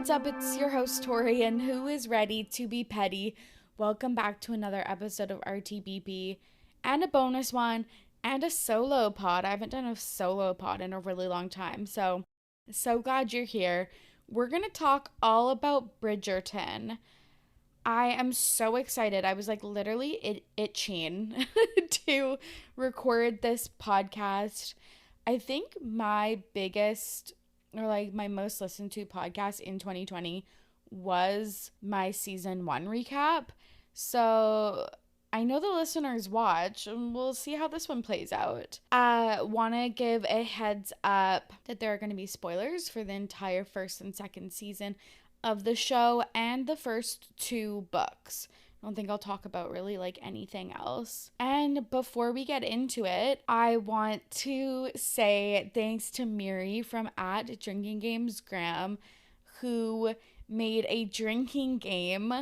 what's up? It's your host, Torry, and who is ready to be petty? Welcome back to another episode of RTBP, and a bonus one, and a solo pod. I haven't done a solo pod in a really long time, so glad you're here. We're going to talk all about Bridgerton. I am so excited. I was like literally itching to record this podcast. I think my biggest or like my most listened to podcast in 2020 was my season 1 recap. So I know the listeners watch, and we'll see how this one plays out. I want to give a heads up that there are going to be spoilers for the entire first and second season of the show and the first 2 books. I don't think I'll talk about really like anything else. And before we get into it, I want to say thanks to Miri from @DrinkingGamesGram, who made a drinking game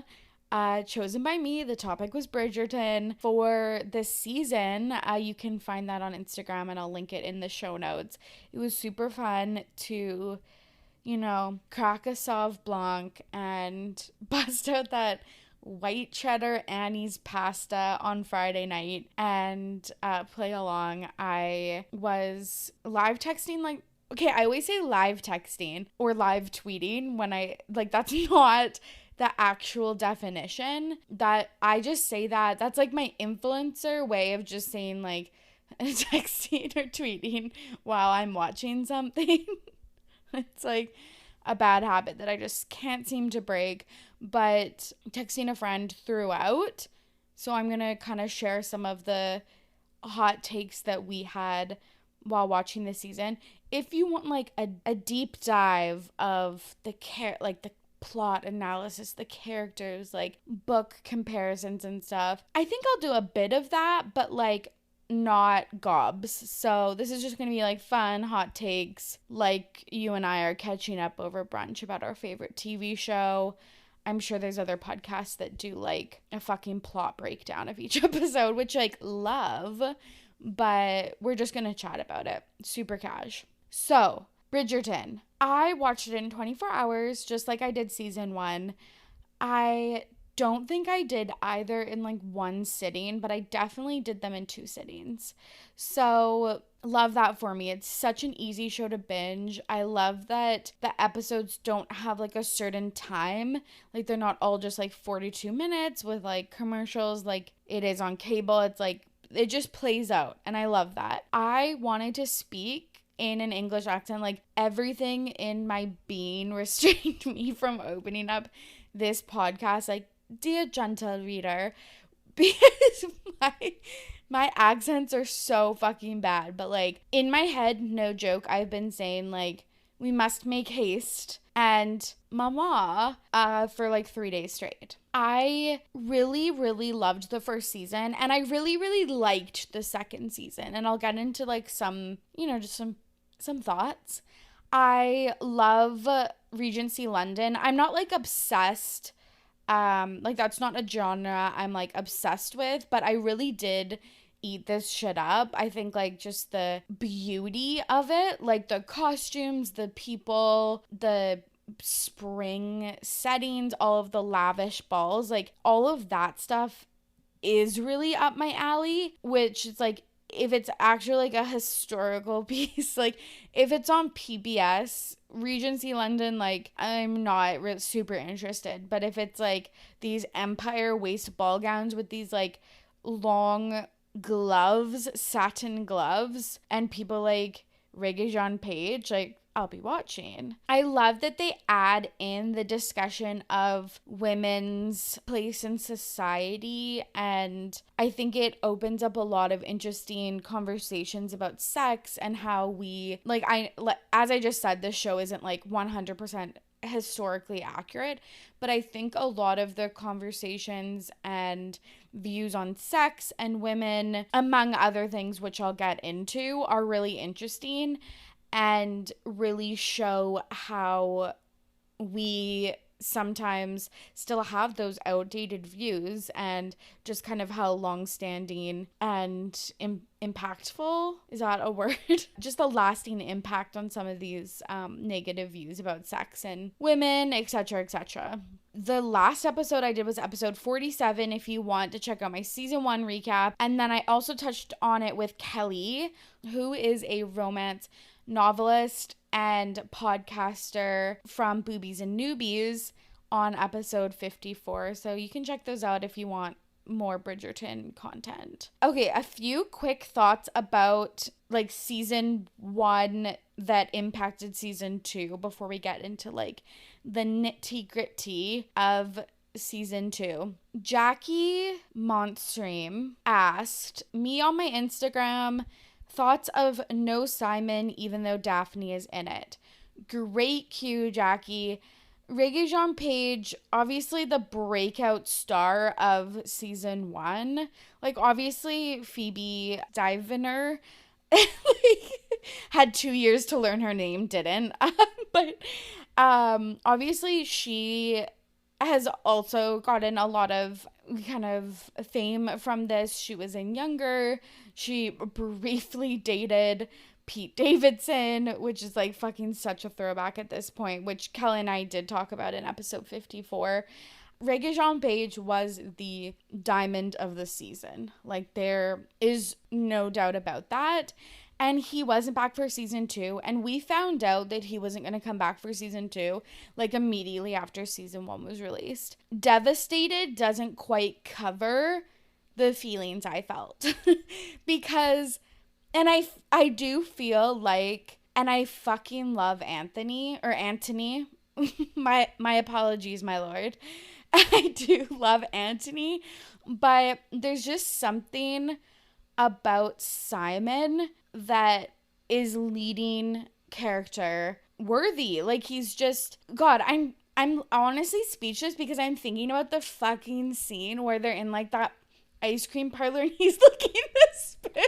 chosen by me. The topic was Bridgerton for this season. You can find that on Instagram, and I'll link it in the show notes. It was super fun to, crack a Sauv Blanc and bust out that white cheddar Annie's pasta on Friday night and play along. I was live texting, I always say live texting or live tweeting when that's not the actual definition. That I just say that's like my influencer way of just saying texting or tweeting while I'm watching something. It's like a bad habit that I just can't seem to break, but texting a friend throughout. So I'm going to kind of share some of the hot takes that we had while watching this season. If you want a deep dive of the the plot analysis, the characters, book comparisons and stuff, I think I'll do a bit of that, but not gobs. So this is just gonna be fun hot takes, you and I are catching up over brunch about our favorite TV show. I'm sure there's other podcasts that do a fucking plot breakdown of each episode, which love, but we're just gonna chat about it super cash. So Bridgerton, I watched it in 24 hours just like I did season 1. I don't think I did either in one sitting, but I definitely did them in 2 sittings. So love that for me. It's such an easy show to binge. I love that the episodes don't have a certain time. They're not all just 42 minutes with commercials like it is on cable. It's it just plays out, and I love that. I wanted to speak in an English accent. Everything in my being restrained me from opening up this podcast dear gentle reader, because my accents are so fucking bad. But in my head, no joke, I've been saying we must make haste and mama for 3 days straight. I really, really loved the first season, and I really, really liked the second season, and I'll get into some, just some thoughts. I love Regency London. I'm not obsessed. That's not a genre I'm obsessed with, but I really did eat this shit up. I think just the beauty of it, the costumes, the people, the spring settings, all of the lavish balls, all of that stuff is really up my alley, which is if it's actually a historical piece, if it's on PBS, Regency London, I'm not super interested. But if it's these empire waist ball gowns with these long gloves, satin gloves, and people Regé-Jean Page, I'll be watching. I love that they add in the discussion of women's place in society, and I think it opens up a lot of interesting conversations about sex and how we, as I just said, this show isn't 100% historically accurate, but I think a lot of the conversations and views on sex and women, among other things which I'll get into, are really interesting and really show how we sometimes still have those outdated views, and just kind of how long-standing and impactful, is that a word? Just the lasting impact on some of these negative views about sex and women, etc., etc. The last episode I did was episode 47, if you want to check out my season 1 recap. And then I also touched on it with Kelly, who is a romance novelist and podcaster from Boobies and Newbies, on episode 54. So you can check those out if you want more Bridgerton content. Okay, a few quick thoughts about like season 1 that impacted season 2 before we get into like the nitty gritty of season 2. Jackie Monstream asked me on my Instagram, thoughts of no Simon even though Daphne is in it. Great cue, Jackie. Regé-Jean Page, obviously the breakout star of season 1. Like, obviously Phoebe Diviner had 2 years to learn her name, didn't. But obviously she has also gotten a lot of kind of fame from this. She was in Younger. She briefly dated Pete Davidson, which is like fucking such a throwback at this point, which Kelly and I did talk about in episode 54. Regé-Jean Page was the diamond of the season. Like, there is no doubt about that. And he wasn't back for season 2. And we found out that he wasn't going to come back for season 2, like, immediately after season 1 was released. Devastated doesn't quite cover the feelings I felt. Because, and I do feel like, and I fucking love Antony. my apologies, my lord. I do love Antony. But there's just something about Simon that is leading character worthy. Like, he's just, God, I'm honestly speechless because I'm thinking about the fucking scene where they're in like that ice cream parlor and he's looking at the spoon.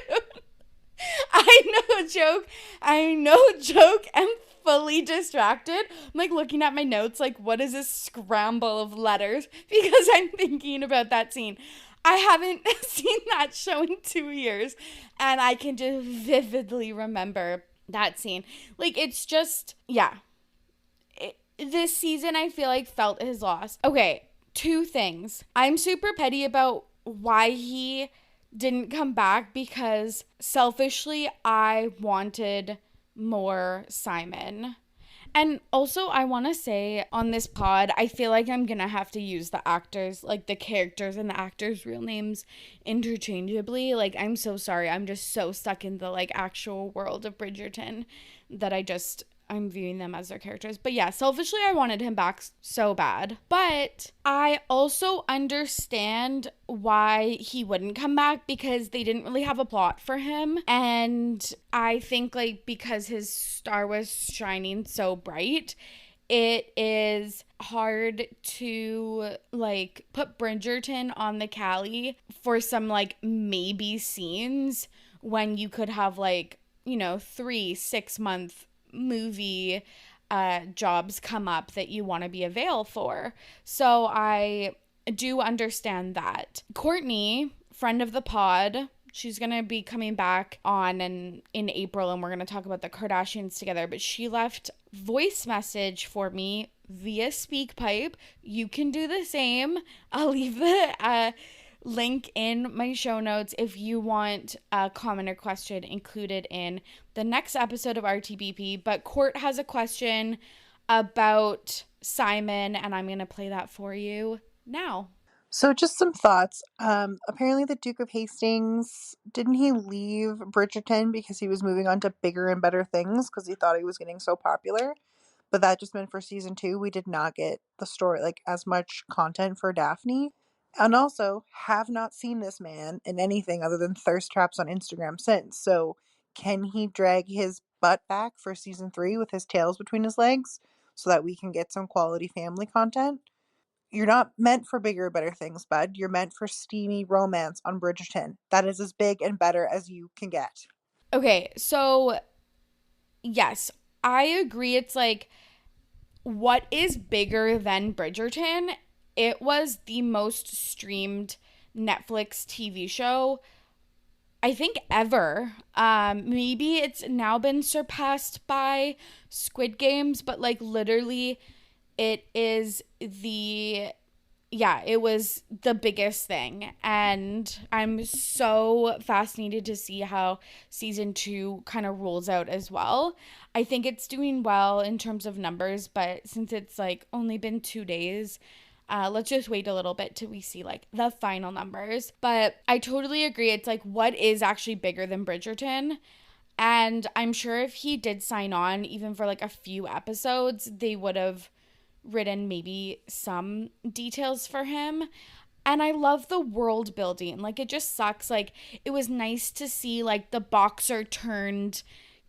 I know joke. I'm fully distracted. I'm like looking at my notes, like, what is this scramble of letters? Because I'm thinking about that scene. I haven't seen that show in 2 years, and I can just vividly remember that scene. Like, it's just, yeah. This season, I feel like, felt his loss. Okay, 2 things. I'm super petty about why he didn't come back, because selfishly, I wanted more Simon. And also, I want to say on this pod, I feel like I'm going to have to use the actors, like the characters and the actors' real names interchangeably. Like, I'm so sorry. I'm just so stuck in the, like, actual world of Bridgerton that I'm viewing them as their characters. But yeah, selfishly, I wanted him back so bad. But I also understand why he wouldn't come back, because they didn't really have a plot for him. And I think, like, because his star was shining so bright, it is hard to, like, put Bridgerton on the Cali for some, like, maybe scenes when you could have, like, 3-6 month movie jobs come up that you want to be available for. So I do understand that. Courtney, friend of the pod, she's going to be coming back on in April, and we're going to talk about the Kardashians together, but she left voice message for me via SpeakPipe. You can do the same. I'll leave the link in my show notes if you want a comment or question included in the next episode of RTBP. But Court has a question about Simon, and I'm going to play that for you now. So just some thoughts. Apparently the Duke of Hastings, didn't he leave Bridgerton because he was moving on to bigger and better things because he thought he was getting so popular? But that just meant for season 2, we did not get the story, like, as much content for Daphne. And also, have not seen this man in anything other than thirst traps on Instagram since. So can he drag his butt back for season 3 with his tails between his legs so that we can get some quality family content? You're not meant for bigger, better things, bud. You're meant for steamy romance on Bridgerton. That is as big and better as you can get. Okay, so yes, I agree. It's like, what is bigger than Bridgerton? It was the most streamed Netflix TV show, I think, ever. Maybe it's now been surpassed by Squid Games, but like literally it is it was the biggest thing. And I'm so fascinated to see how season 2 kind of rolls out as well. I think it's doing well in terms of numbers, but since it's like only been 2 days, let's just wait a little bit till we see like the final numbers. But I totally agree. It's like, what is actually bigger than Bridgerton? And I'm sure if he did sign on, even for like a few episodes, they would have written maybe some details for him. And I love the world building. Like, it just sucks. Like, it was nice to see like the boxer turned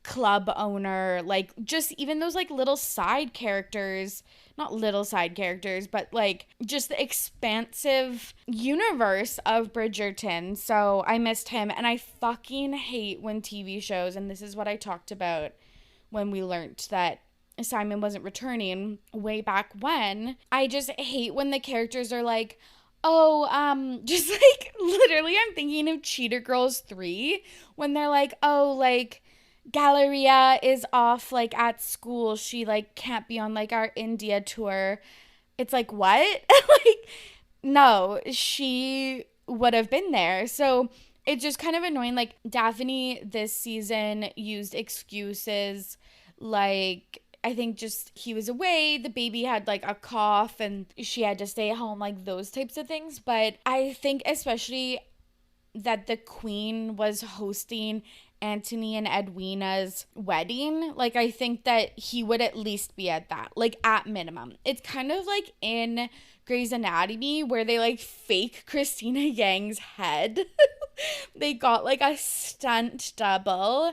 club owner, like just even those like little side characters, not little side characters, but like just the expansive universe of Bridgerton. So I missed him. And I fucking hate when TV shows, and this is what I talked about when we learned that Simon wasn't returning way back when. I just hate when the characters are like, oh, just like literally I'm thinking of Cheater Girls 3 when they're like, oh, like Galleria is off like at school. She like can't be on like our India tour. It's like, what? Like, no, she would have been there. So it's just kind of annoying. Like, Daphne this season used excuses like, I think just he was away, the baby had like a cough and she had to stay at home, like those types of things. But I think especially that the Queen was hosting Anthony and Edwina's wedding, like I think that he would at least be at that, like at minimum. It's kind of like in Grey's Anatomy where they like fake Christina Yang's head. They got like a stunt double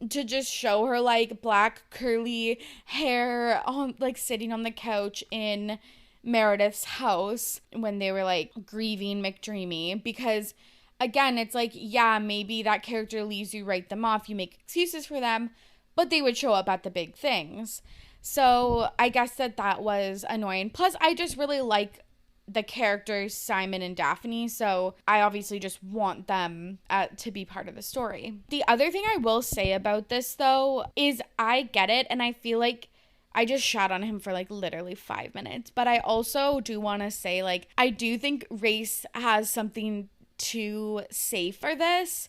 to just show her like black curly hair on like sitting on the couch in Meredith's house when they were like grieving McDreamy. Because again, it's like, yeah, maybe that character leaves, you write them off, you make excuses for them, but they would show up at the big things. So I guess that was annoying. Plus, I just really like the characters Simon and Daphne, so I obviously just want them to be part of the story. The other thing I will say about this, though, is I get it, and I feel like I just shat on him for like literally 5 minutes, but I also do want to say, like, I do think race has something to say for this,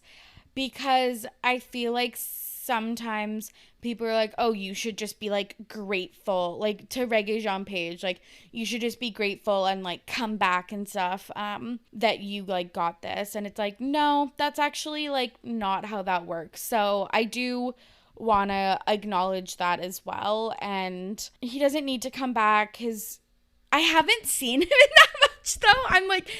because I feel like sometimes people are like, oh, you should just be like grateful, like to Regé-Jean Page, like you should just be grateful and like come back and stuff, that you like got this. And it's like, no, that's actually like not how that works. So I do want to acknowledge that as well. And he doesn't need to come back. I haven't seen him in that much though. I'm like,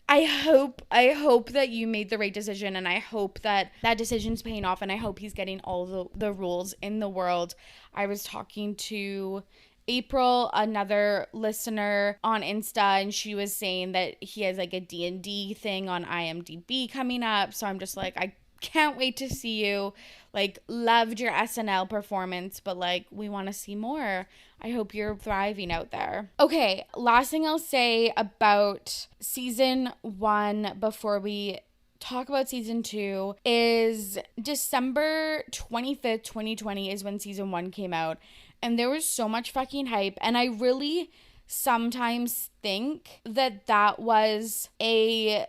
I hope that you made the right decision, and I hope that decision's paying off, and I hope he's getting all the roles in the world. I was talking to April, another listener, on Insta, and she was saying that he has like a D&D thing on IMDb coming up. So I'm just like, I can't wait to see you. Like, loved your SNL performance, but like, we want to see more. I hope you're thriving out there. Okay, last thing I'll say about season 1 before we talk about season 2 is December 25th, 2020 is when season 1 came out. And there was so much fucking hype. And I really sometimes think that was a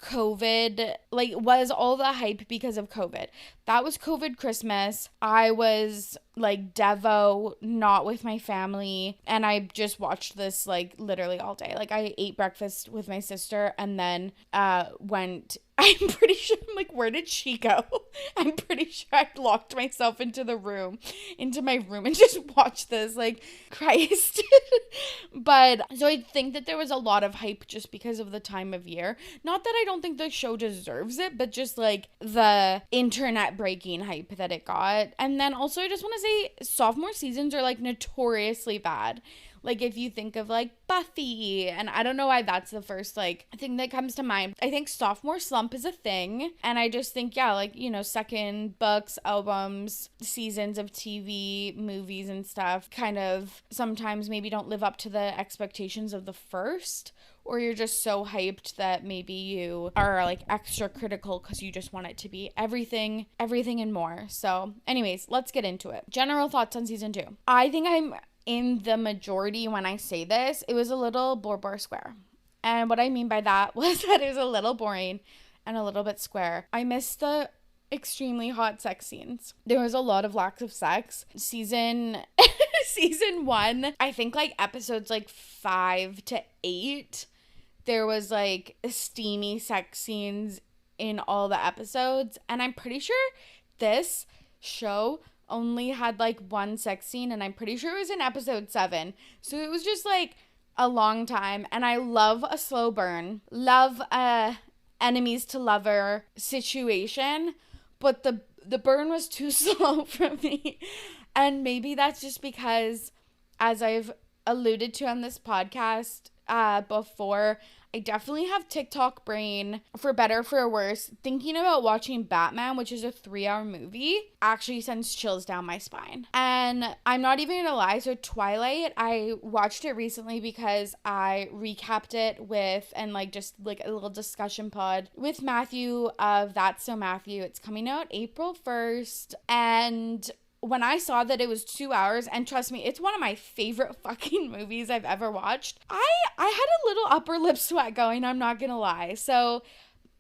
COVID, like, was all the hype because of COVID. That was COVID Christmas. I was like Devo, not with my family, and I just watched this like literally all day. Like, I ate breakfast with my sister and then went, I'm pretty sure, I'm like, where did she go? I'm pretty sure I locked myself into my room and just watched this, like, Christ. But so I think that there was a lot of hype just because of the time of year. Not that I don't think the show deserves it, but just like the internet breaking hype that it got. And then also I just want to say sophomore seasons are like notoriously bad. Like if you think of like Buffy, and I don't know why that's the first like thing that comes to mind. I think sophomore slump is a thing, and I just think, yeah, like, you know, second books, albums, seasons of TV, movies and stuff kind of sometimes maybe don't live up to the expectations of the first, or you're just so hyped that maybe you are like extra critical because you just want it to be everything and more. So anyways, let's get into it. General thoughts on season 2. I think I'm in the majority when I say this. It was a little bore square. And what I mean by that was that it was a little boring and a little bit square. I missed the extremely hot sex scenes. There was a lot of lacks of sex. Season 1, I think like episodes like 5 to 8, there was like steamy sex scenes in all the episodes, and I'm pretty sure this show only had like one sex scene, and I'm pretty sure it was in episode 7. So it was just like a long time, and I love a slow burn. Love a enemies to lover situation, but the burn was too slow for me. And maybe that's just because, as I've alluded to on this podcast before, I definitely have TikTok brain, for better or for worse. Thinking about watching Batman, which is a 3-hour movie, actually sends chills down my spine. And I'm not even gonna lie, so Twilight, I watched it recently because I recapped it with, and like just like a little discussion pod with Matthew of That's So Matthew. It's coming out April 1st, and when I saw that it was 2 hours, and trust me, it's one of my favorite fucking movies I've ever watched, I had a little upper lip sweat going, I'm not gonna lie. So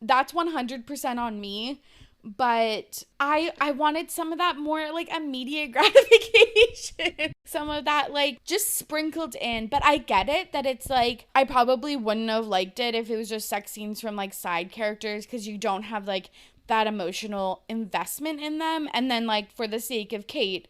that's 100% on me. But I wanted some of that more like immediate gratification. Some of that like just sprinkled in. But I get it that it's like, I probably wouldn't have liked it if it was just sex scenes from like side characters, because you don't have like that emotional investment in them. And then like for the sake of Kate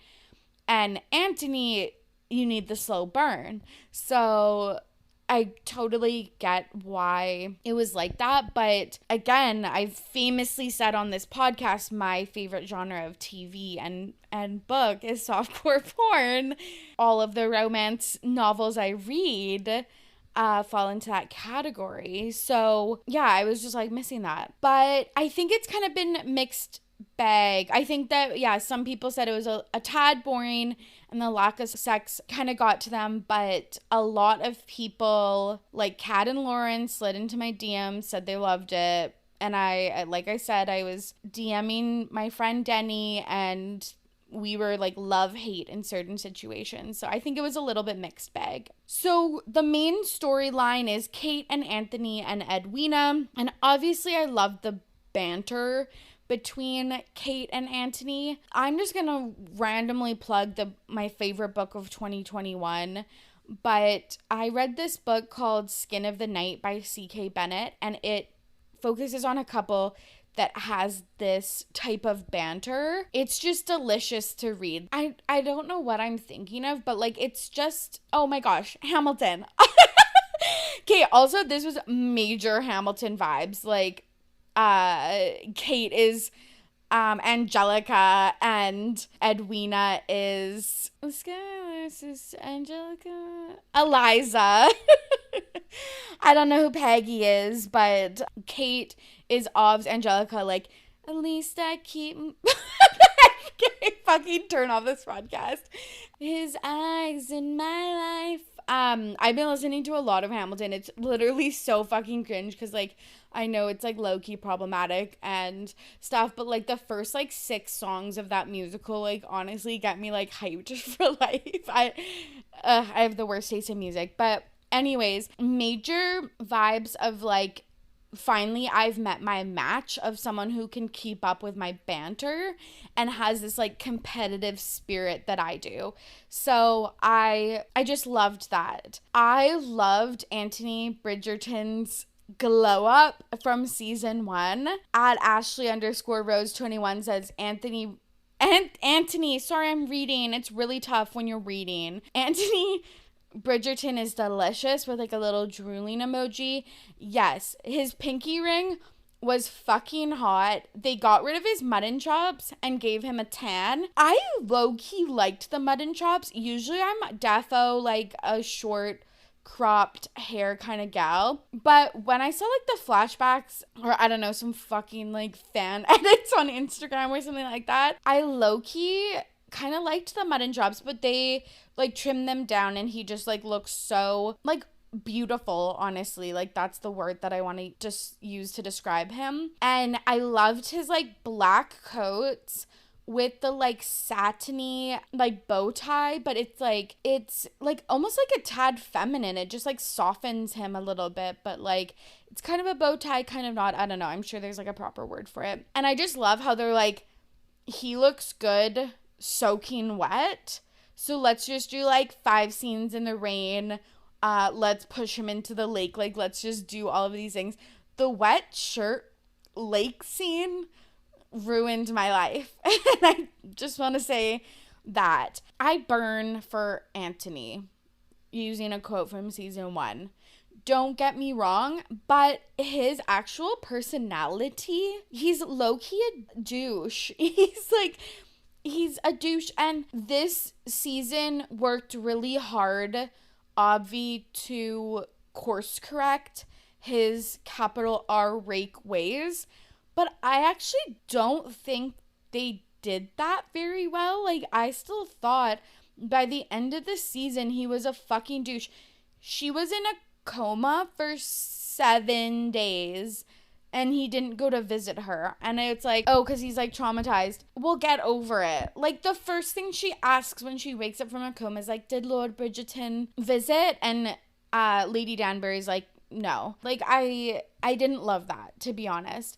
and Anthony, you need the slow burn. So I totally get why it was like that. But again, I've famously said on this podcast, my favorite genre of TV and book is softcore porn. All of the romance novels I read fall into that category. So yeah, I was just like missing that. But I think it's kind of been mixed bag. I think that, yeah, some people said it was a tad boring and the lack of sex kind of got to them, but a lot of people like Kat and Lauren slid into my DMs, said they loved it. And I like I said, I was DMing my friend Denny, and we were like love-hate in certain situations. So I think it was a little bit mixed bag. So the main storyline is Kate and Anthony and Edwina. And obviously I love the banter between Kate and Anthony. I'm just gonna randomly plug my favorite book of 2021. But I read this book called Skin of the Night by C.K. Bennett, and it focuses on a couple that has this type of banter. It's just delicious to read. I don't know what I'm thinking of, but like it's just, oh my gosh, Hamilton. Okay, also this was major Hamilton vibes. Like Kate is Angelica and Edwina is Angelica? Eliza. I don't know who Peggy is, but Kate is Ov's Angelica, like, at least I keep fucking turn off this podcast. His eyes in my life. I've been listening to a lot of Hamilton. It's literally so fucking cringe because like I know it's like low-key problematic and stuff, but like the first like 6 songs of that musical like honestly get me like hyped for life. I have the worst taste in music, but anyways, major vibes of like finally I've met my match of someone who can keep up with my banter and has this like competitive spirit that I do. So I just loved that. I loved Anthony Bridgerton's glow up from season 1. At Ashley_Rose21 says Anthony, sorry, I'm reading. It's really tough when you're reading. Anthony Bridgerton is delicious with like a little drooling emoji. Yes, his pinky ring was fucking hot. They got rid of his mutton chops and gave him a tan. I low-key liked the mutton chops. Usually I'm defo like a short cropped hair kind of gal, but when I saw like the flashbacks, or I don't know, some fucking like fan edits on Instagram or something like that, I low-key kind of liked the mutton chops, but they like trimmed them down and he just like looks so like beautiful, honestly. Like that's the word that I want to just use to describe him. And I loved his like black coats with the like satiny like bow tie, but it's like almost like a tad feminine. It just like softens him a little bit, but like it's kind of a bow tie, kind of not. I don't know, I'm sure there's like a proper word for it. And I just love how they're like, he looks good soaking wet, so let's just do like 5 scenes in the rain. Let's push him into the lake, like let's just do all of these things. The wet shirt lake scene ruined my life. And I just want to say that I burn for Anthony, using a quote from season 1. Don't get me wrong, but his actual personality, he's low-key a douche. He's a douche, and this season worked really hard, Obvi, to course correct his capital R rake ways. But I actually don't think they did that very well. Like, I still thought by the end of the season, he was a fucking douche. She was in a coma for 7 days, and he didn't go to visit her. And it's like, oh, because he's, like, traumatized. We'll get over it. Like, the first thing she asks when she wakes up from a coma is, like, did Lord Bridgerton visit? And Lady Danbury's like, no. Like, I didn't love that, to be honest.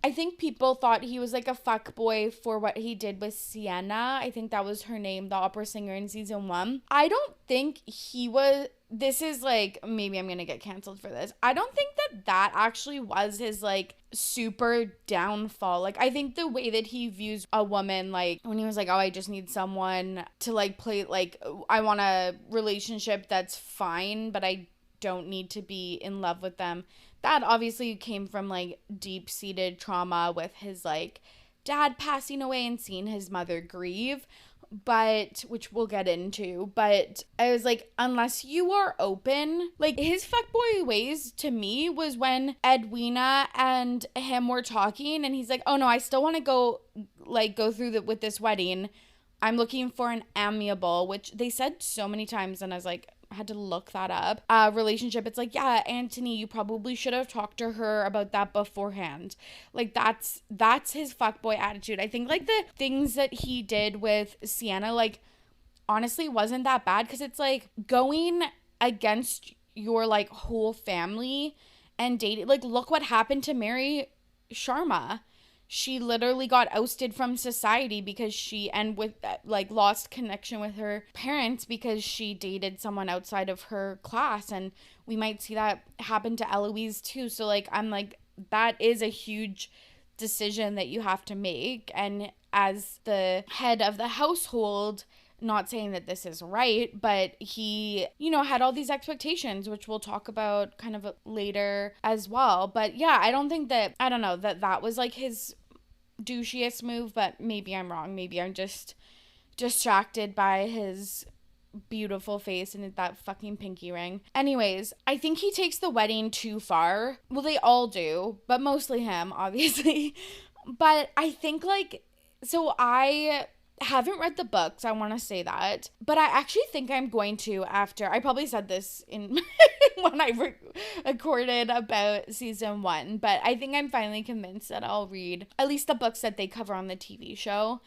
I think people thought he was like a fuckboy for what he did with Sienna. I think that was her name, the opera singer in season 1. I don't think he was, this is like, maybe I'm gonna get canceled for this. I don't think that actually was his like super downfall. Like, I think the way that he views a woman, like when he was like, oh, I just need someone to like play, like I want a relationship that's fine, but I don't need to be in love with them. That obviously came from like deep-seated trauma with his like dad passing away and seeing his mother grieve, but which we'll get into. But I was like, unless you are open, like his fuckboy ways to me was when Edwina and him were talking and he's like, oh no, I still want to go through with this wedding. I'm looking for an amiable, which they said so many times, and I was like, I had to look that up. Relationship. It's like, yeah, Anthony, you probably should have talked to her about that beforehand. Like, that's his fuckboy attitude. I think, like, the things that he did with Sienna, like, honestly wasn't that bad, because it's, like, going against your, like, whole family and dating. Like, look what happened to Mary Sharma. She literally got ousted from society because lost connection with her parents because she dated someone outside of her class. And we might see that happen to Eloise too. So like, I'm like, that is a huge decision that you have to make. And as the head of the household, not saying that this is right, but he, had all these expectations, which we'll talk about kind of later as well. But yeah, I don't think that, I don't know, that was like his douchiest move, but maybe I'm wrong. Maybe I'm just distracted by his beautiful face and that fucking pinky ring. Anyways, I think he takes the wedding too far. Well, they all do, but mostly him, obviously. But I think so I haven't read the books, I want to say that, but I actually think I'm going to after. I probably said this in when I recorded about season 1, but I think I'm finally convinced that I'll read at least the books that they cover on the TV show.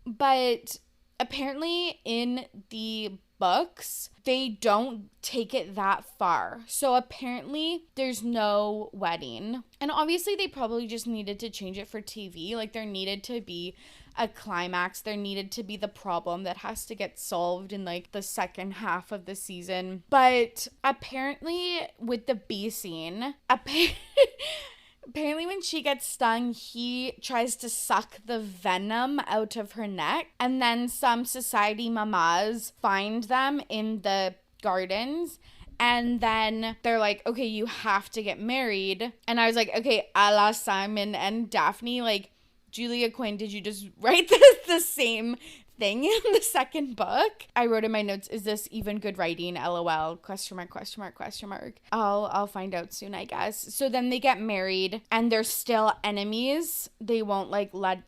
But apparently in the books, they don't take it that far. So apparently there's no wedding. And obviously they probably just needed to change it for TV. Like, there needed to be a climax. There needed to be the problem that has to get solved in like the second half of the season. But apparently with the bee scene, apparently when she gets stung, he tries to suck the venom out of her neck, and then some society mamas find them in the gardens And then they're like, okay, you have to get married. And I was like, okay, a la Simon and Daphne, like, Julia Quinn, did you just write the same thing in the second book? I wrote in my notes, is this even good writing? LOL, question mark, question mark, question mark. I'll find out soon, I guess. So then they get married and they're still enemies. They won't like let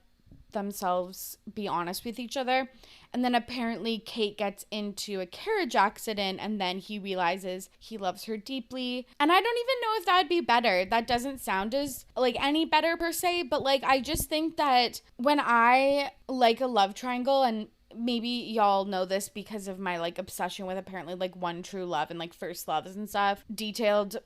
themselves be honest with each other. And then apparently Kate gets into a carriage accident and then he realizes he loves her deeply. And I don't even know if that'd be better. That doesn't sound as like any better per se, but like I just think that when I like a love triangle, and maybe y'all know this because of my like obsession with apparently like one true love and like first loves and stuff, detailed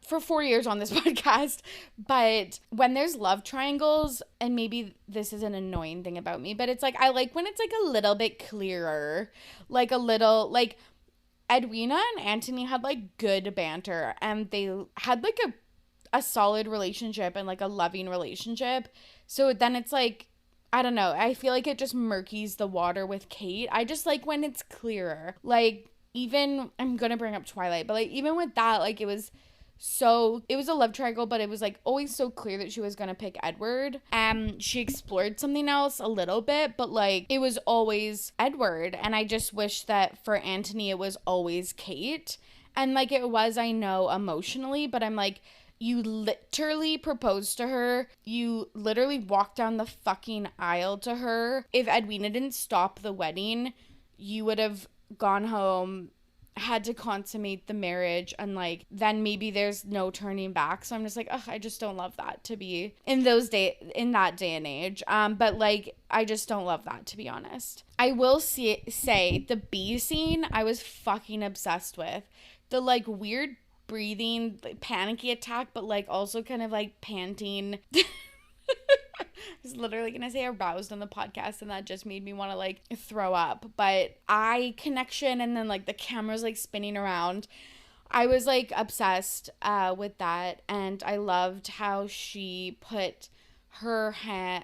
for 4 years on this podcast. But when there's love triangles, and maybe this is an annoying thing about me, but it's like I like when it's like a little bit clearer, like a little like Edwina and Anthony had like good banter and they had like a solid relationship and like a loving relationship. So then it's like, I don't know, I feel like it just murkies the water with Kate. I just like when it's clearer. Like, even, I'm gonna bring up Twilight, but like even with that, like it was a love triangle, but it was like always so clear that she was gonna pick Edward. She explored something else a little bit, but like it was always Edward. And I just wish that for Anthony it was always Kate. And like it was, I know, emotionally, but I'm like, you literally proposed to her. You literally walked down the fucking aisle to her. If Edwina didn't stop the wedding, you would have gone home, had to consummate the marriage, and like then maybe there's no turning back. So I'm just like, ugh, I just don't love that to be in that day and age. But like I just don't love that, to be honest. I will say the bee scene I was fucking obsessed with. The like weird breathing, like, panicky attack, but like also kind of like panting. I was literally gonna say aroused on the podcast, and that just made me want to like throw up. But eye connection, and then like the camera's like spinning around. I was like obsessed with that, and I loved how she put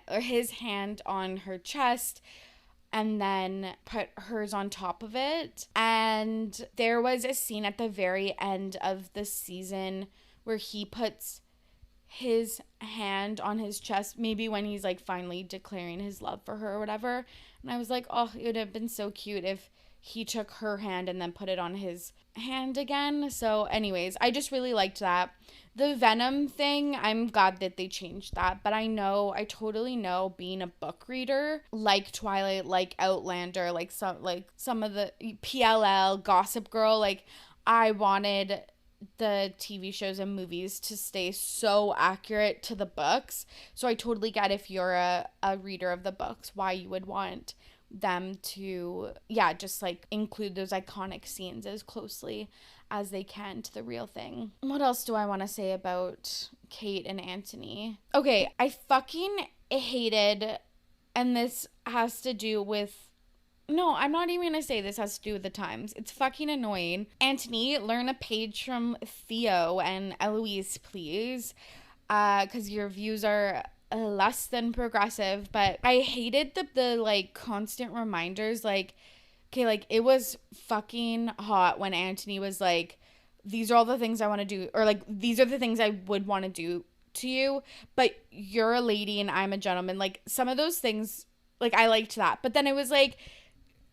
his hand on her chest and then put hers on top of it. And there was a scene at the very end of the season where he puts his hand on his chest, maybe when he's like finally declaring his love for her or whatever. And I was like, oh, it would have been so cute if he took her hand and then put it on his hand again. So anyways, I just really liked that. The Venom thing, I'm glad that they changed that, but I totally know, being a book reader, like Twilight, like Outlander, like some of the PLL, Gossip Girl, like I wanted the TV shows and movies to stay so accurate to the books. So I totally get, if you're a reader of the books, why you would want them to, yeah, just like include those iconic scenes as closely as they can to the real thing. What else do I want to say about Kate and Anthony? Okay, I fucking hated, and this has to do with, no, I'm not even gonna say this has to do with the times. It's fucking annoying. Anthony, learn a page from Theo and Eloise, please. Because your views are less than progressive. But I hated the like constant reminders. Like, okay, like it was fucking hot when Anthony was like, these are all the things I want to do. Or like, these are the things I would want to do to you. But you're a lady and I'm a gentleman. Like, some of those things, like, I liked that. But then it was like,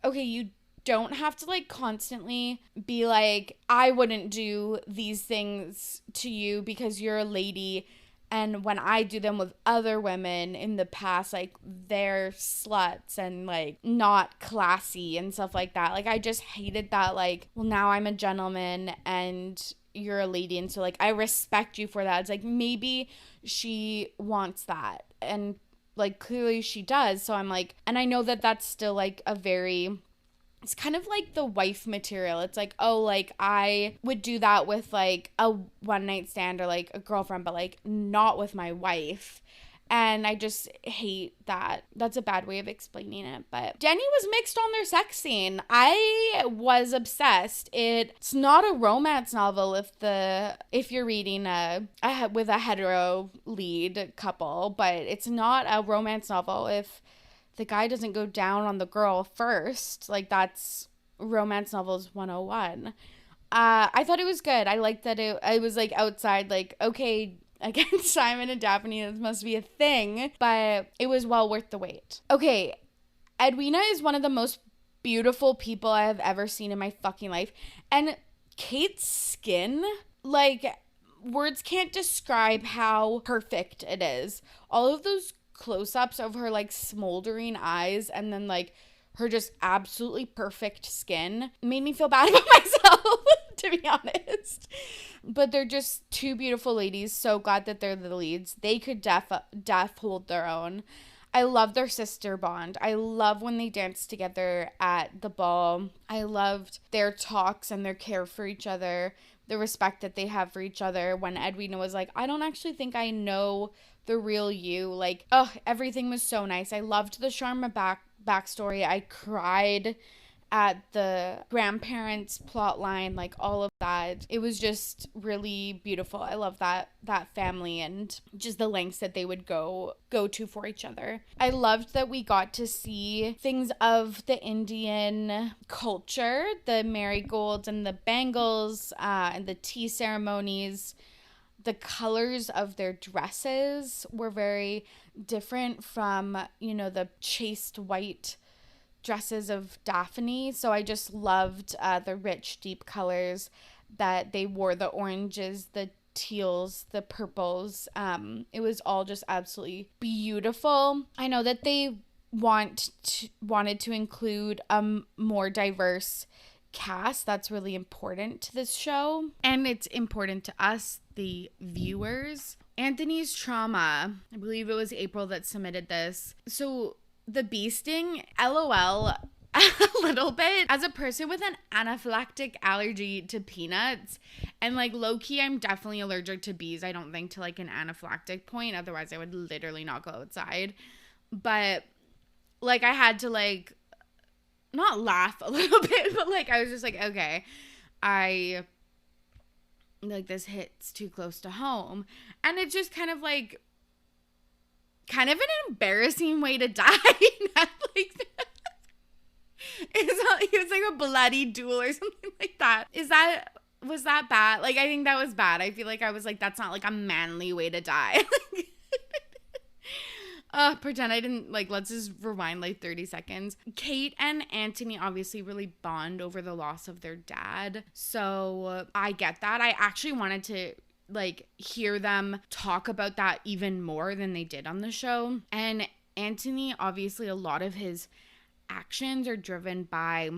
okay, you don't have to like constantly be like, I wouldn't do these things to you because you're a lady, and when I do them with other women in the past, like they're sluts and like not classy and stuff like that. Like I just hated that, like, well, now I'm a gentleman and you're a lady, and so like I respect you for that. It's like, maybe she wants that, and like clearly she does. So I'm like, and I know that that's still like it's kind of like the wife material. It's like, oh, like I would do that with like a one night stand or like a girlfriend, but like not with my wife. And I just hate that. That's a bad way of explaining it. But Denny was mixed on their sex scene. I was obsessed. It's not a romance novel if you're reading with a hetero lead couple, but it's not a romance novel if the guy doesn't go down on the girl first. Like, that's romance novels 101. I thought it was good. I liked that I was like outside, like, okay, again, Simon and Daphne, this must be a thing, but it was well worth the wait. Okay, Edwina is one of the most beautiful people I have ever seen in my fucking life. And Kate's skin, like, words can't describe how perfect it is. All of those close-ups of her, like, smoldering eyes and then, like, her just absolutely perfect skin made me feel bad about myself, to be honest. But they're just two beautiful ladies. So glad that they're the leads. They could def hold their own. I love their sister bond. I love when they dance together at the ball. I loved their talks and their care for each other, the respect that they have for each other. When Edwina was like, I don't actually think I know the real you. Like, oh, everything was so nice. I loved the Sharma backstory. I cried at the grandparents plot line, like all of that. It was just really beautiful. I love that family and just the lengths that they would go to for each other. I loved that we got to see things of the Indian culture, the marigolds and the bangles, and the tea ceremonies. The colors of their dresses were very different from, the chaste white dresses of Daphne. So I just loved the rich, deep colors that they wore, the oranges, the teals, the purples. It was all just absolutely beautiful. I know that they wanted to include a more diverse cast. That's really important to this show, and it's important to us, the viewers. Anthony's trauma, I believe it was April that submitted this. So the bee sting, LOL, a little bit. As a person with an anaphylactic allergy to peanuts, and like low-key, I'm definitely allergic to bees. I don't think to like an anaphylactic point. Otherwise, I would literally not go outside. But like I had to like not laugh a little bit, but like I was just like, okay, I like this hits too close to home. And it's just kind of an embarrassing way to die. Like, it was like a bloody duel or something like that. Was that bad? Like, I think that was bad. I feel like I was like, that's not like a manly way to die. Pretend I didn't, like, let's just rewind like 30 seconds. Kate and Anthony obviously really bond over the loss of their dad. So I get that. I actually wanted to like hear them talk about that even more than they did on the show. And Anthony, obviously a lot of his actions are driven by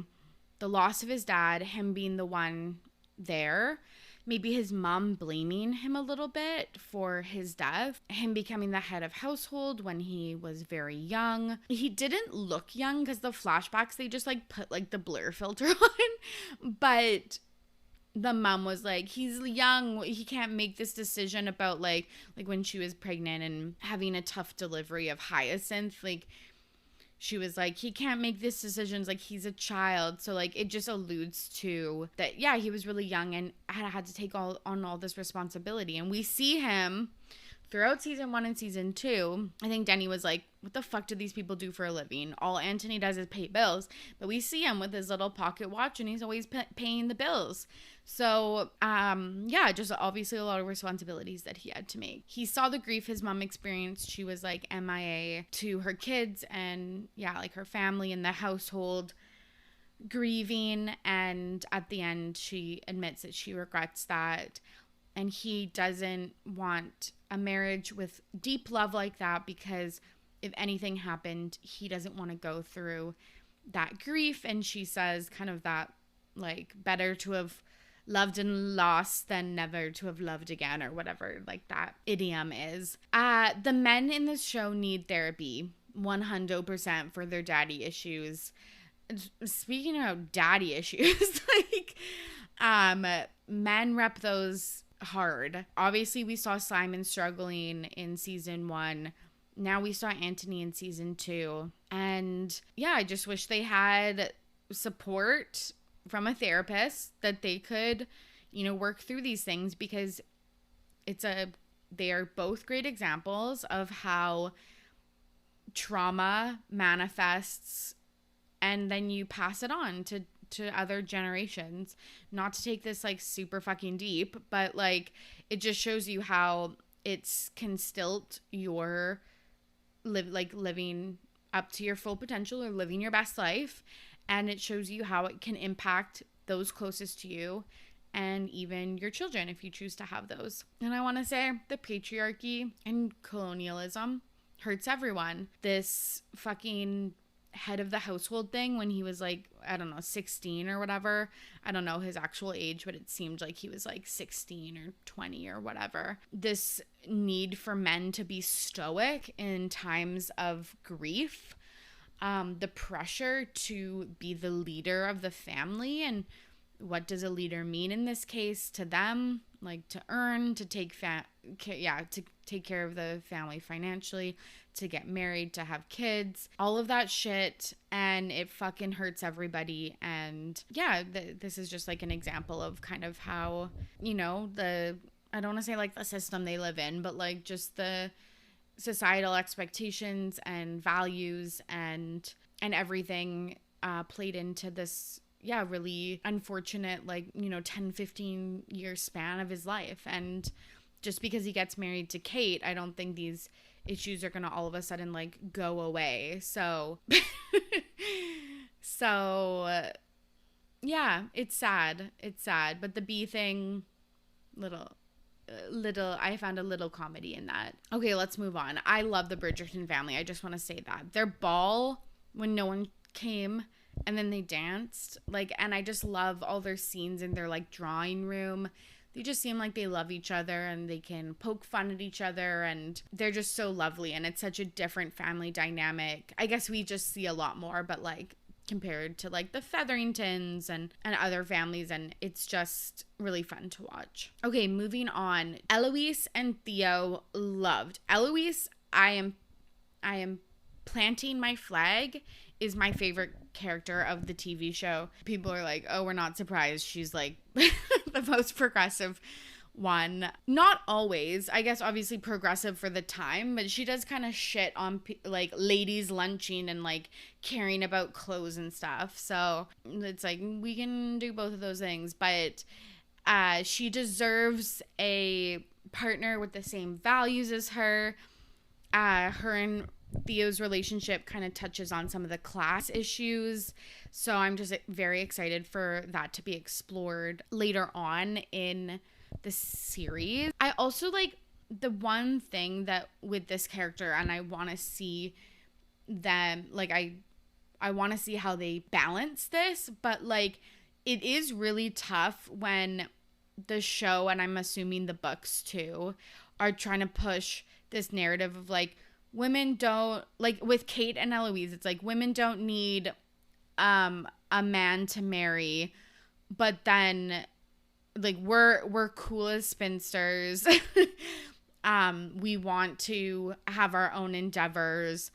the loss of his dad, him being the one there, maybe his mom blaming him a little bit for his death, him becoming the head of household when he was very young. He didn't look young because the flashbacks, they just like put like the blur filter on, but the mom was like, he's young, he can't make this decision about like when she was pregnant and having a tough delivery of Hyacinth, like she was like, he can't make these decisions, like he's a child. So like it just alludes to that, yeah, he was really young and had to take on all this responsibility. And we see him throughout season 1 and season 2. I think Denny was like, what the fuck do these people do for a living? All Anthony does is pay bills. But we see him with his little pocket watch and he's always paying the bills. So, yeah, just obviously a lot of responsibilities that he had to make. He saw the grief his mom experienced. She was like MIA to her kids and, yeah, like her family and the household grieving. And at the end, she admits that she regrets that. And he doesn't want a marriage with deep love like that because if anything happened, he doesn't want to go through that grief. And she says kind of that, like, better to have loved and lost than never to have loved again, or whatever like that idiom is. The men in this show need therapy 100% for their daddy issues. Speaking of daddy issues, like men rep those hard. Obviously we saw Simon struggling in season 1. Now we saw Anthony in season 2. And yeah, I just wish they had support from a therapist that they could, work through these things, because they are both great examples of how trauma manifests and then you pass it on to other generations. Not to take this like super fucking deep, but like it just shows you how it's can stilt your living up to your full potential or living your best life, and it shows you how it can impact those closest to you and even your children if you choose to have those. And I want to say the patriarchy and colonialism hurts everyone. This fucking head of the household thing when he was like, I don't know, 16 or whatever. I don't know his actual age, but it seemed like he was like 16 or 20 or whatever. This need for men to be stoic in times of grief, the pressure to be the leader of the family, and what does a leader mean in this case to them, like to earn, to take to take care of the family financially, to get married, to have kids, all of that shit, and it fucking hurts everybody. And yeah, this is just like an example of kind of how, you know, I don't want to say like the system they live in, but like just the societal expectations and values and everything played into this really unfortunate, like, you know, 10-15 year span of his life. And just because he gets married to Kate, I don't think these issues are gonna all of a sudden like go away. So yeah, it's sad, but the bee thing, little I found a little comedy in that. Okay, let's move on. I love the Bridgerton family. I just want to say that their ball, when no one came and then they danced, like, and I just love all their scenes in their like drawing room. They just seem like they love each other and they can poke fun at each other, and they're just so lovely. And it's such a different family dynamic. I guess we just see a lot more, but like compared to like the Featheringtons and other families, and it's just really fun to watch. Okay, moving on. Eloise and Theo loved. Eloise, I am planting my flag, is my favorite character of the TV show. People are like, oh, we're not surprised. She's like the most progressive one. Not always, I guess, obviously progressive for the time, but she does kind of shit on like ladies lunching and like caring about clothes and stuff. So it's like we can do both of those things, but she deserves a partner with the same values as her. Her and Theo's relationship kind of touches on some of the class issues, so I'm just very excited for that to be explored later on in the series. I also like the one thing that with this character, and I want to see them, like I want to see how they balance this, but like it is really tough when the show, and I'm assuming the books too, are trying to push this narrative of like women don't, like with Kate and Eloise, it's like women don't need a man to marry, but then like we're cool as spinsters. We want to have our own endeavors,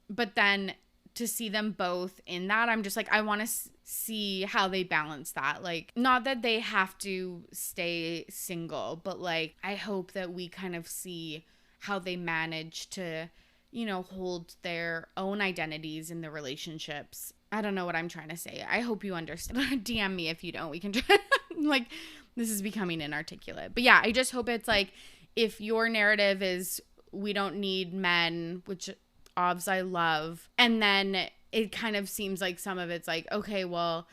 but then to see them both in that, I'm just like, I want to see how they balance that. Like, not that they have to stay single, but like I hope that we kind of see how they manage to, you know, hold their own identities in the relationships. I don't know what I'm trying to say. I hope you understand. DM me if you don't. We can try. Like, this is becoming inarticulate. But yeah, I just hope it's like, if your narrative is we don't need men, which obvs I love, and then it kind of seems like some of it's like, okay, well,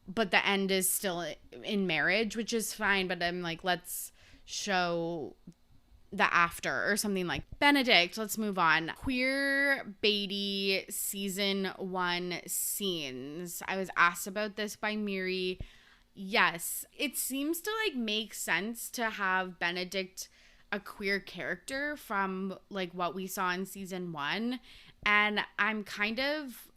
but the end is still in marriage, which is fine, but I'm like, let's show the after or something. Like Benedict, let's move on. Queer Beatty season 1 scenes. I was asked about this by Miri. Yes, it seems to like make sense to have Benedict a queer character from like what we saw in season 1, and I'm kind of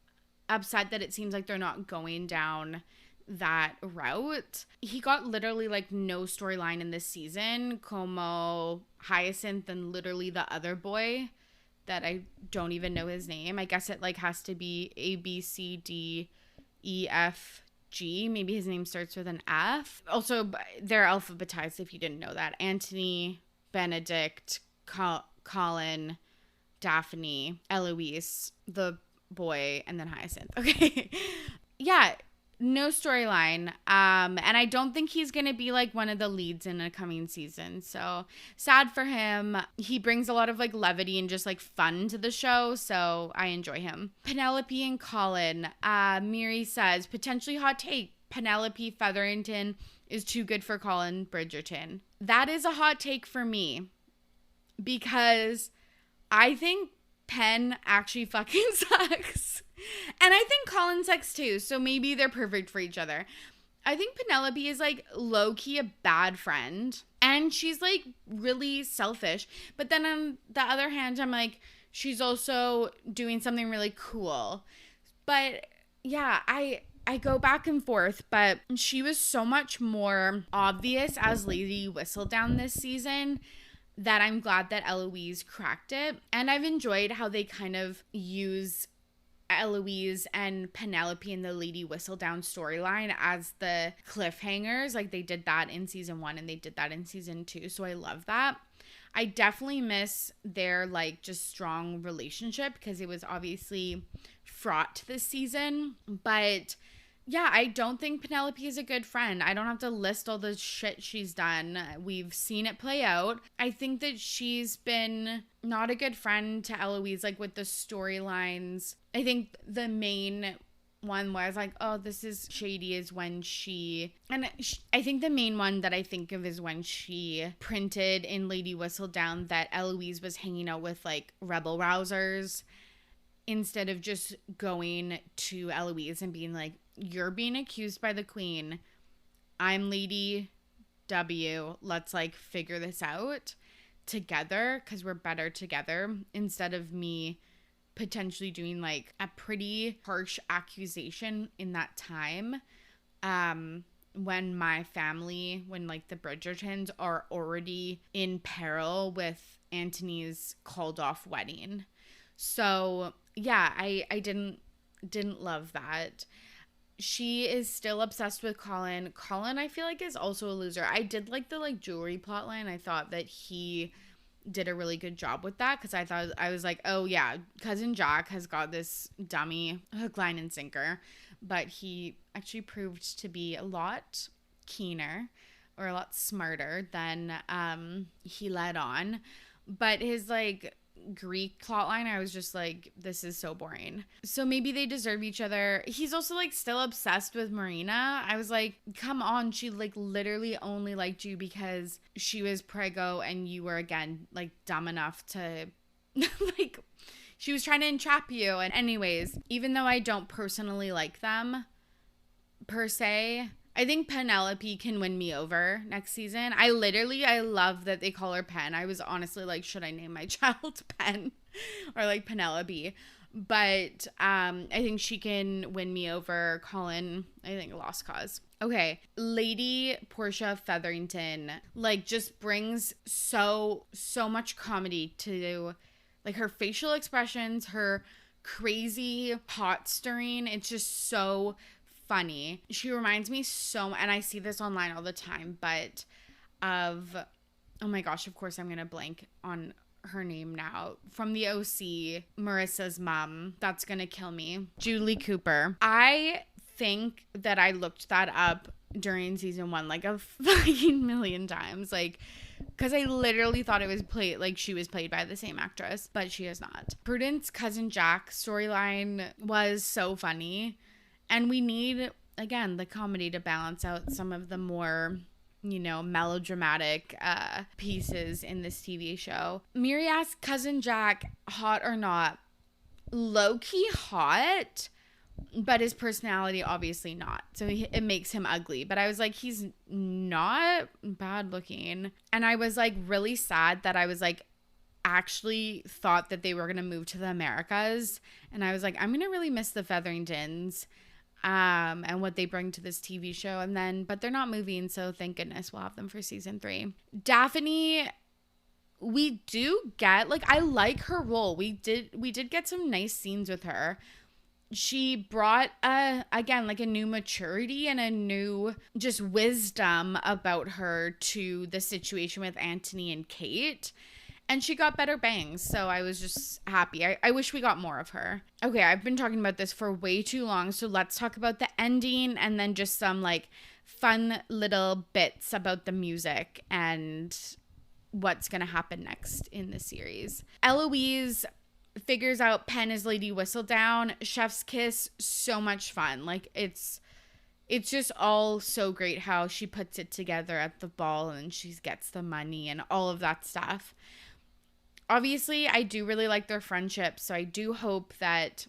upset that it seems like they're not going down that route. He got literally like no storyline in this season, como Hyacinth and literally the other boy that I don't even know his name. I guess it like has to be ABCDEFG. Maybe his name starts with an F. Also, they're alphabetized if you didn't know that. Anthony, Benedict, Colin, Daphne, Eloise, the boy, and then Hyacinth. Okay. Yeah, no storyline. And I don't think he's going to be like one of the leads in a coming season. So sad for him. He brings a lot of like levity and just like fun to the show. So I enjoy him. Penelope and Colin. Miri says, potentially hot take. Penelope Featherington is too good for Colin Bridgerton. That is a hot take for me because I think Pen actually fucking sucks. And I think Colin sucks too. So maybe they're perfect for each other. I think Penelope is like low-key a bad friend. And she's like really selfish. But then on the other hand, I'm like, she's also doing something really cool. But yeah, I go back and forth, but she was so much more obvious as Lady Whistledown this season that I'm glad that Eloise cracked it. And I've enjoyed how they kind of use Eloise and Penelope in the Lady Whistledown storyline as the cliffhangers. Like they did that in season 1 and they did that in season 2. So I love that. I definitely miss their like just strong relationship because it was obviously fraught this season. But yeah, I don't think Penelope is a good friend. I don't have to list all the shit she's done. We've seen it play out. I think that she's been not a good friend to Eloise, like with the storylines. I think the main one where I was like, oh, this is shady is when I think the main one that I think of is when she printed in Lady Whistledown that Eloise was hanging out with like rebel rousers instead of just going to Eloise and being like, you're being accused by the queen. I'm Lady W. Let's like figure this out together because we're better together, instead of me potentially doing like a pretty harsh accusation in that time when my family, when like the Bridgertons are already in peril with Antony's called off wedding. So yeah, I didn't love that. She is still obsessed with Colin. Colin, I feel like, is also a loser. I did like the like jewelry plotline. I thought that he did a really good job with that because I was like, oh yeah, cousin Jack has got this dummy hook, line, and sinker, but he actually proved to be a lot keener or a lot smarter than he led on. But his like Greek plotline, I was just like, this is so boring. So maybe they deserve each other. He's also like still obsessed with Marina. I was like, come on, she like literally only liked you because she was preggo and you were again like dumb enough to like, she was trying to entrap you. And anyways, even though I don't personally like them per se, I think Penelope can win me over next season. I love that they call her Pen. I was honestly like, should I name my child Pen or like Penelope? But I think she can win me over. Colin, I think, lost cause. Okay, Lady Portia Featherington like just brings so much comedy to like her facial expressions, her crazy pot stirring. It's just so funny. She reminds me so, and I see this online all the time, but of, oh my gosh, of course I'm gonna blank on her name now, from the OC, Marissa's mom. That's gonna kill me. Julie Cooper. I think that I looked that up during season 1 like a fucking million times, like, because I literally thought it was played, like she was played by the same actress, but she is not. Prudence cousin Jack storyline was so funny. And we need, again, the comedy to balance out some of the more, you know, melodramatic pieces in this TV show. Miri asked cousin Jack, hot or not? Low-key hot, but his personality obviously not. So it makes him ugly. But I was like, he's not bad looking. And I was like really sad that I was like, actually thought that they were going to move to the Americas. And I was like, I'm going to really miss the Featheringtons. And what they bring to this TV show. But they're not moving, so thank goodness we'll have them for season 3. Daphne, we do get, like, I like her role. We did get some nice scenes with her. She brought again like a new maturity and a new just wisdom about her to the situation with Antony and Kate. And she got better bangs, so I was just happy. I wish we got more of her. Okay, I've been talking about this for way too long, so let's talk about the ending and then just some like fun little bits about the music and what's going to happen next in the series. Eloise figures out Pen is Lady Whistledown. Chef's kiss, so much fun. Like it's just all so great how she puts it together at the ball and she gets the money and all of that stuff. Obviously, I do really like their friendship, so I do hope that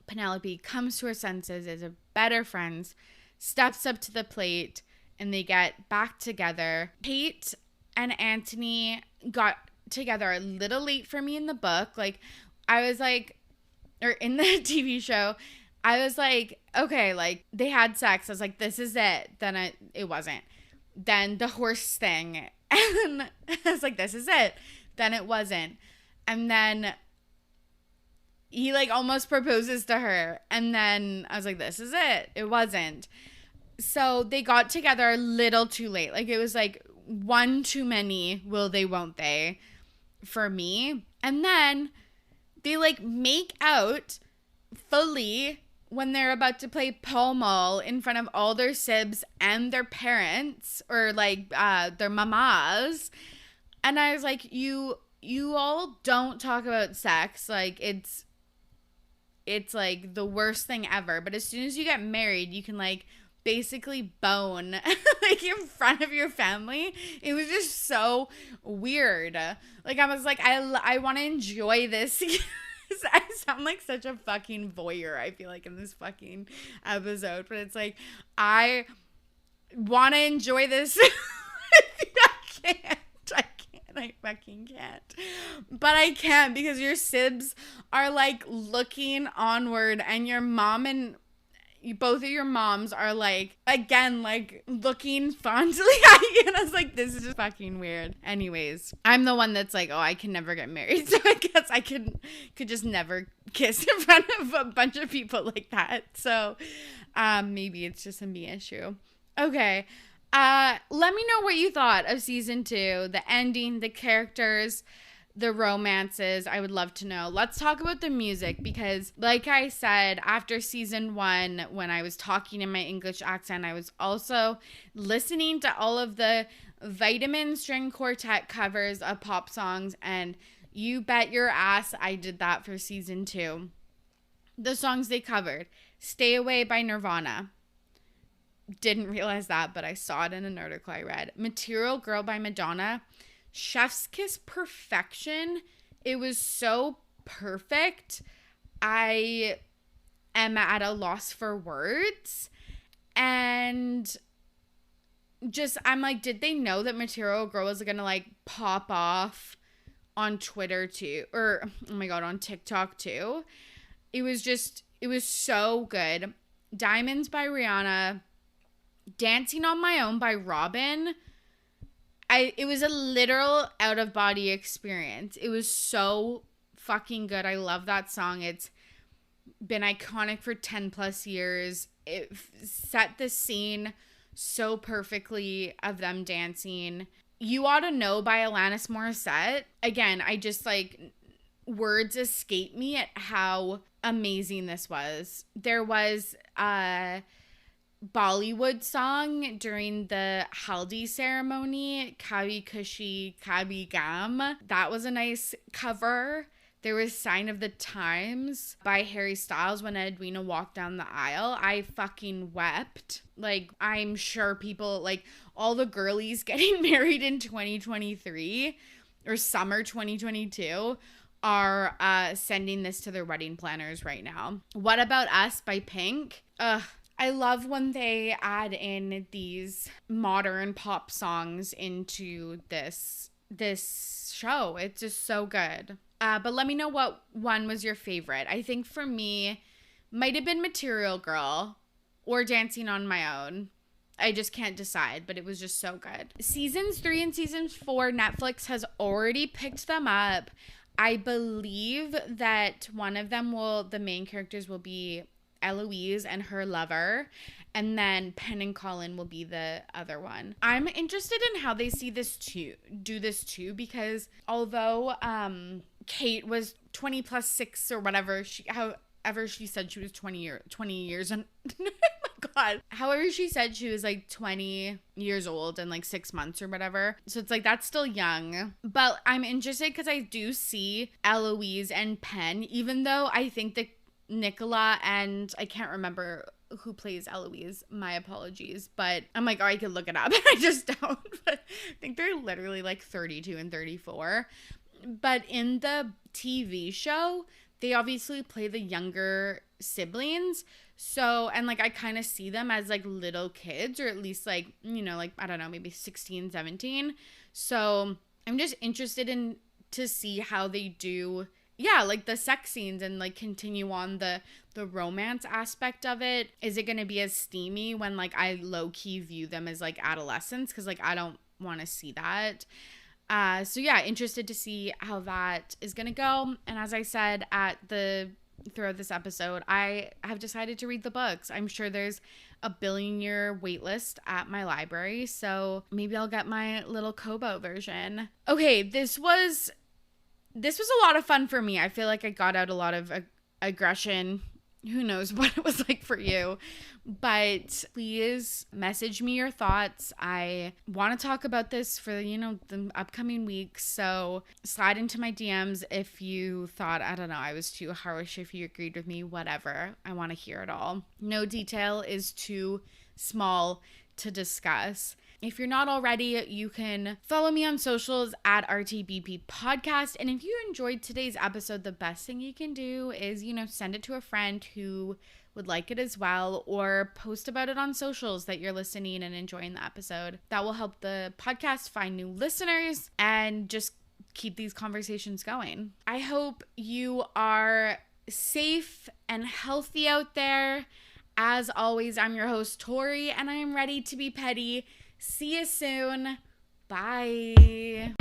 Penelope comes to her senses, is a better friends, steps up to the plate, and they get back together. Kate and Anthony got together a little late for me in the book. Like, I was like, or in the TV show, I was like, okay, like, they had sex. I was like, this is it. Then it wasn't. Then the horse thing. And I was like, this is it. Then it wasn't. And then he like almost proposes to her. And then I was like, this is it. It wasn't. So they got together a little too late. Like it was like one too many will they, won't they for me. And then they like make out fully when they're about to play Pall Mall in front of all their sibs and their parents or like their mamas. And I was like, you all don't talk about sex. Like, it's like the worst thing ever. But as soon as you get married, you can, like, basically bone, like, in front of your family. It was just so weird. Like, I was like, I want to enjoy this. I sound like such a fucking voyeur, I feel like, in this fucking episode. But it's like, I want to enjoy this. I can't. I fucking can't. But I can't because your sibs are like looking onward and your mom and both of your moms are like, again, like looking fondly at you. And I was like, this is just fucking weird. Anyways, I'm the one that's like, oh, I can never get married. So I guess I could just never kiss in front of a bunch of people like that. So maybe it's just a me issue. Okay. Let me know what you thought of season 2, the ending, the characters, the romances. I would love to know. Let's talk about the music because, like I said, after season 1, when I was talking in my English accent, I was also listening to all of the Vitamin String Quartet covers of pop songs, and you bet your ass I did that for season 2. The songs they covered: Stay Away by Nirvana. Didn't realize that, but I saw it in an article I read. Material Girl by Madonna. Chef's Kiss Perfection. It was so perfect. I am at a loss for words. And just, I'm like, did they know that Material Girl was going to like pop off on Twitter too? Or, oh my God, on TikTok too? It was so good. Diamonds by Rihanna. Dancing on My Own by Robin. It was a literal out of body experience. It was so fucking good. I love that song. It's been iconic for 10 plus years. It set the scene so perfectly of them dancing. You Ought to Know by Alanis Morissette. Again, I just like, words escape me at how amazing this was. There was Bollywood song during the Haldi ceremony, Kabhi Khushi Kabhi Gam. That was a nice cover. There was Sign of the Times by Harry Styles when Edwina walked down the aisle. I fucking wept. Like, I'm sure people, like, all the girlies getting married in 2023 or summer 2022 are sending this to their wedding planners right now. What About Us by Pink? I love when they add in these modern pop songs into this show. It's just so good. But let me know what one was your favorite. I think for me, might have been Material Girl or Dancing on My Own. I just can't decide, but it was just so good. Seasons 3 and season 4, Netflix has already picked them up. I believe that one of them the main characters will be Eloise and her lover, And then Pen and Colin will be the other one. I'm interested in how they see this do this too, because although Kate was 20 plus 6 or whatever, however she said she was 20 years and oh my god, however she said she was like 20 years old and like 6 months or whatever, so it's like that's still young. But I'm interested because I do see Eloise and Pen, even though I think that Nicola and I can't remember who plays Eloise, my apologies, but I'm like, oh, I could look it up and I just don't. But I think they're literally like 32 and 34. But in the TV show, they obviously play the younger siblings. So, and like I kind of see them as like little kids, or at least like, you know, like, I don't know, maybe 16, 17. So I'm just interested in to see how they do, yeah, like the sex scenes and like continue on the romance aspect of it. Is it going to be as steamy when like I low-key view them as like adolescents? Because like I don't want to see that. So yeah, interested to see how that is going to go. And as I said throughout this episode, I have decided to read the books. I'm sure there's a 1,000,000,000-year wait list at my library, so maybe I'll get my little Kobo version. Okay, this was a lot of fun for me. I feel like I got out a lot of aggression. Who knows what it was like for you, but please message me your thoughts. I want to talk about this for, you know, the upcoming weeks. So slide into my DMs if you thought, I don't know, I was too harsh, if you agreed with me, whatever. I want to hear it all. No detail is too small to discuss. If you're not already, you can follow me on socials at RTBP Podcast. And if you enjoyed today's episode, the best thing you can do is, you know, send it to a friend who would like it as well, or post about it on socials that you're listening and enjoying the episode. That will help the podcast find new listeners and just keep these conversations going. I hope you are safe and healthy out there. As always, I'm your host, Torry, and I am ready to be petty. See you soon. Bye.